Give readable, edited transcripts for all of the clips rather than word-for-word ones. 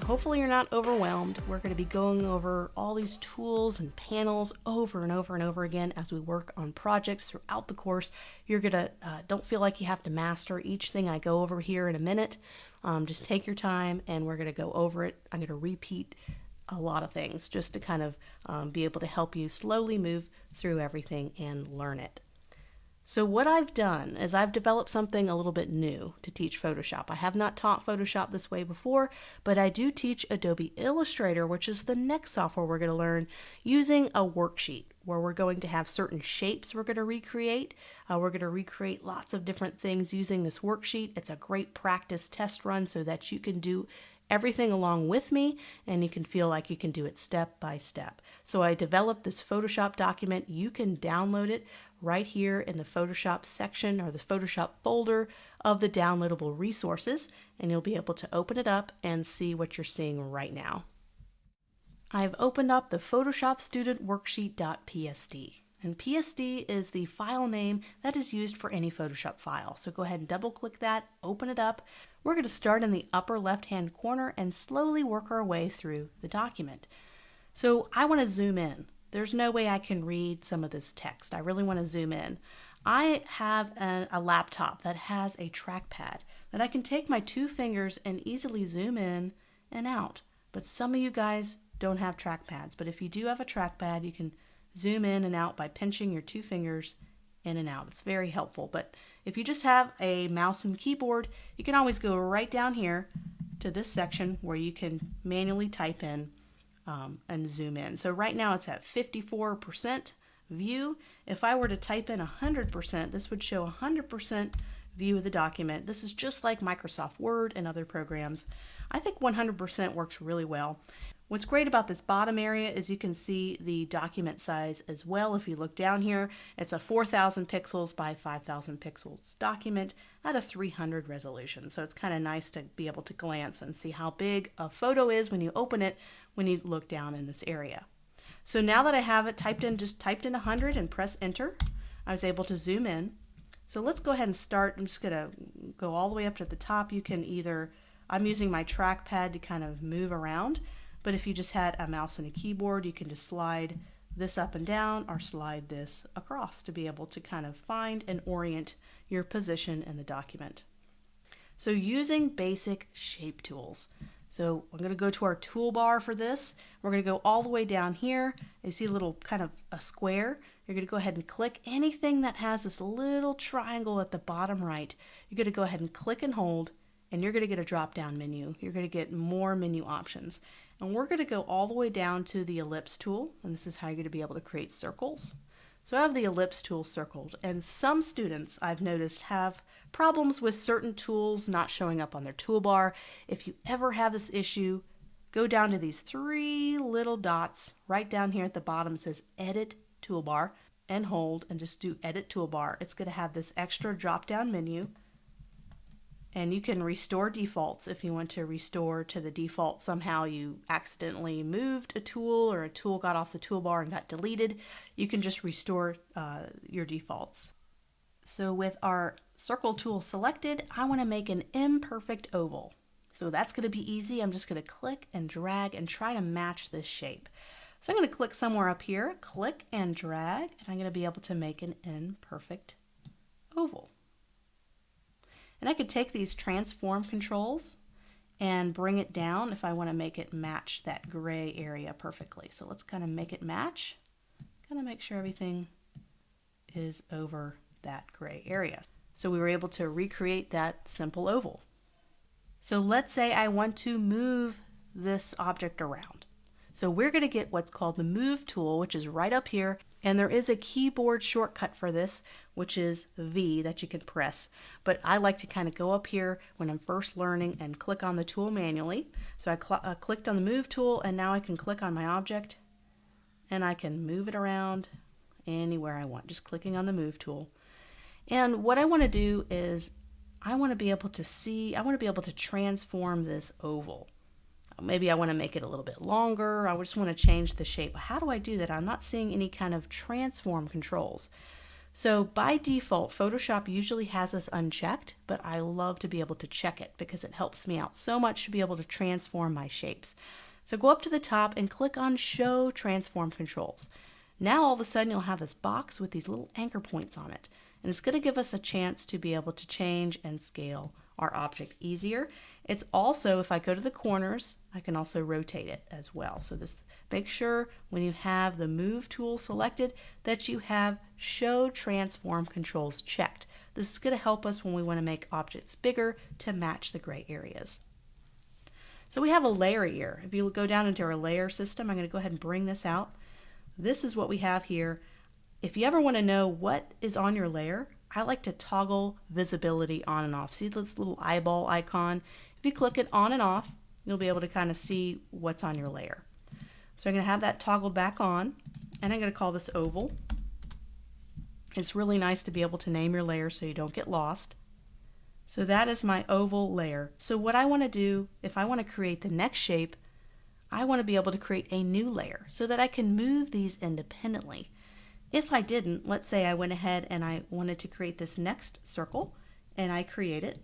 Hopefully you're not overwhelmed. We're going to be going over all these tools and panels over and over and over again as we work on projects throughout the course. You're going to, don't feel like you have to master each thing I go over here in a minute. Just take your time and we're going to go over it. I'm going to repeat a lot of things just to kind of be able to help you slowly move through everything and learn it. So what I've done is I've developed something a little bit new to teach Photoshop. I have not taught Photoshop this way before, but I do teach Adobe Illustrator, which is the next software we're going to learn, using a worksheet where we're going to have certain shapes we're going to recreate. We're going to recreate lots of different things using this worksheet. It's a great practice test run so that you can do everything along with me and you can feel like you can do it step by step. So I developed this Photoshop document. You can download it right here in the Photoshop section or the Photoshop folder of the downloadable resources, and you'll be able to open it up and see what you're seeing right now. I've opened up the Photoshop Student Worksheet.psd. And PSD is the file name that is used for any Photoshop file. So go ahead and double click that, open it up. We're going to start in the upper left-hand corner and slowly work our way through the document. So I want to zoom in. There's no way I can read some of this text. I really want to zoom in. I have a laptop that has a trackpad that I can take my 2 fingers and easily zoom in and out. But some of you guys don't have trackpads. But if you do have a trackpad, you can zoom in and out by pinching your 2 fingers in and out. It's very helpful. But if you just have a mouse and keyboard, you can always go right down here to this section where you can manually type in and zoom in. So right now it's at 54% view. If I were to type in 100%, this would show 100% view of the document. This is just like Microsoft Word and other programs. I think 100% works really well. What's great about this bottom area is you can see the document size as well. If you look down here, it's a 4,000 pixels by 5,000 pixels document at a 300 resolution. So it's kind of nice to be able to glance and see how big a photo is when you open it, when you look down in this area. So now that I have it typed in, just typed in 100 and press enter, I was able to zoom in. So let's go ahead and start. I'm just going to go all the way up to the top. You can either, I'm using my trackpad to kind of move around. But if you just had a mouse and a keyboard, you can just slide this up and down or slide this across to be able to kind of find and orient your position in the document. So using basic shape tools. So I'm going to go to our toolbar for this. We're going to go all the way down here. You see a little kind of a square. You're going to go ahead and click anything that has this little triangle at the bottom right. You're going to go ahead and click and hold, and you're going to get a drop-down menu. You're going to get more menu options. And we're going to go all the way down to the ellipse tool, and this is how you're going to be able to create circles. So I have the ellipse tool circled, and some students I've noticed have problems with certain tools not showing up on their toolbar. If you ever have this issue, go down to these 3 little dots right down here at the bottom. It says Edit Toolbar, and hold and just do Edit Toolbar. It's going to have this extra drop-down menu. And you can restore defaults if you want to restore to the default. Somehow you accidentally moved a tool or a tool got off the toolbar and got deleted. You can just restore your defaults. So with our circle tool selected, I want to make an imperfect oval. So that's going to be easy. I'm just going to click and drag and try to match this shape. So I'm going to click somewhere up here, click and drag, and I'm going to be able to make an imperfect oval. And I could take these transform controls and bring it down if I want to make it match that gray area perfectly. So let's kind of make it match, kind of make sure everything is over that gray area. So we were able to recreate that simple oval. So let's say I want to move this object around. So we're going to get what's called the Move tool, which is right up here. And there is a keyboard shortcut for this, which is V that you can press. But I like to kind of go up here when I'm first learning and click on the tool manually. So I clicked on the Move tool, and now I can click on my object and I can move it around anywhere I want, just clicking on the Move tool. And what I want to do is I want to be able to see, I want to be able to transform this oval. Maybe I want to make it a little bit longer. I just want to change the shape. How do I do that? I'm not seeing any kind of transform controls. So by default, Photoshop usually has this unchecked, but I love to be able to check it because it helps me out so much to be able to transform my shapes. So go up to the top and click on Show Transform Controls. Now all of a sudden you'll have this box with these little anchor points on it. And it's going to give us a chance to be able to change and scale our object easier. It's also, if I go to the corners, I can also rotate it as well. So this, make sure when you have the Move tool selected that you have Show Transform Controls checked. This is going to help us when we want to make objects bigger to match the gray areas. So we have a layer here. If you go down into our layer system, I'm going to go ahead and bring this out. This is what we have here. If you ever want to know what is on your layer, I like to toggle visibility on and off. See this little eyeball icon? If you click it on and off, you'll be able to kind of see what's on your layer. So I'm going to have that toggled back on, and I'm going to call this oval. It's really nice to be able to name your layer so you don't get lost. So that is my oval layer. So what I want to do, if I want to create the next shape, I want to be able to create a new layer so that I can move these independently. If I didn't, let's say I went ahead and I wanted to create this next circle, and I create it,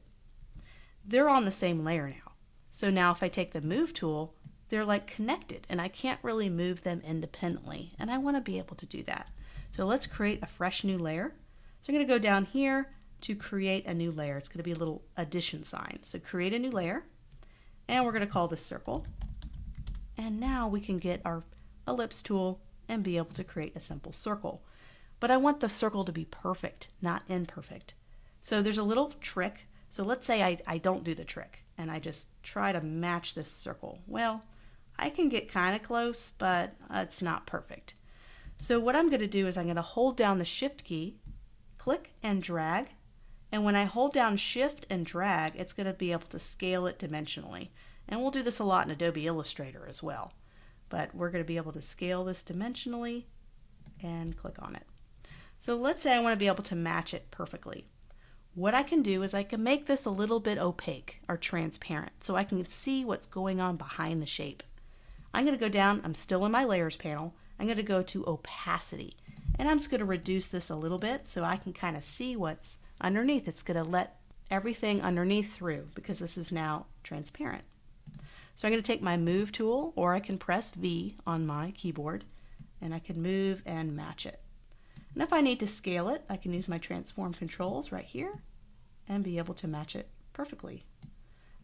they're on the same layer now. So now if I take the Move tool, they're like connected, and I can't really move them independently, and I want to be able to do that. So let's create a fresh new layer. So I'm going to go down here to create a new layer. It's going to be a little addition sign. So create a new layer, and we're going to call this circle. And now we can get our ellipse tool and be able to create a simple circle. But I want the circle to be perfect, not imperfect. So there's a little trick. So let's say I don't do the trick and I just try to match this circle. Well, I can get kind of close, but it's not perfect. So what I'm going to do is I'm going to hold down the Shift key, click and drag, and when I hold down Shift and drag, it's going to be able to scale it dimensionally. And we'll do this a lot in Adobe Illustrator as well. But we're going to be able to scale this dimensionally and click on it. So let's say I want to be able to match it perfectly. What I can do is I can make this a little bit opaque or transparent so I can see what's going on behind the shape. I'm going to go down, I'm still in my layers panel, I'm going to go to opacity, and I'm just going to reduce this a little bit so I can kind of see what's underneath. It's going to let everything underneath through because this is now transparent. So I'm going to take my Move tool, or I can press V on my keyboard, and I can move and match it. And if I need to scale it, I can use my transform controls right here and be able to match it perfectly.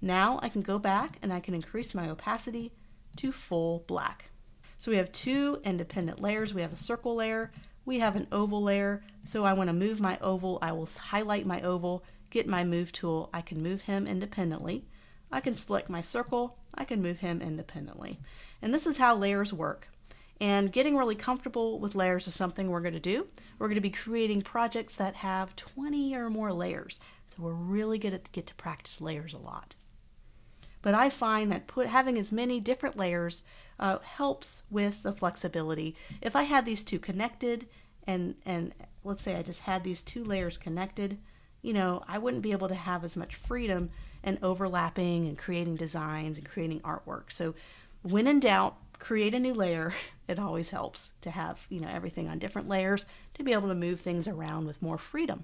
Now I can go back and I can increase my opacity to full black. So we have two independent layers. We have a circle layer, we have an oval layer. So I want to move my oval, I will highlight my oval, get my Move tool, I can move him independently. I can select my circle, I can move him independently. And this is how layers work. And getting really comfortable with layers is something we're going to do. We're going to be creating projects that have 20 or more layers. So we're really going to get to practice layers a lot. But I find that having as many different layers helps with the flexibility. If I had these two connected, and let's say I just had these two layers connected, you know, I wouldn't be able to have as much freedom and overlapping and creating designs and creating artwork. So when in doubt, create a new layer. It always helps to have, you know, everything on different layers to be able to move things around with more freedom.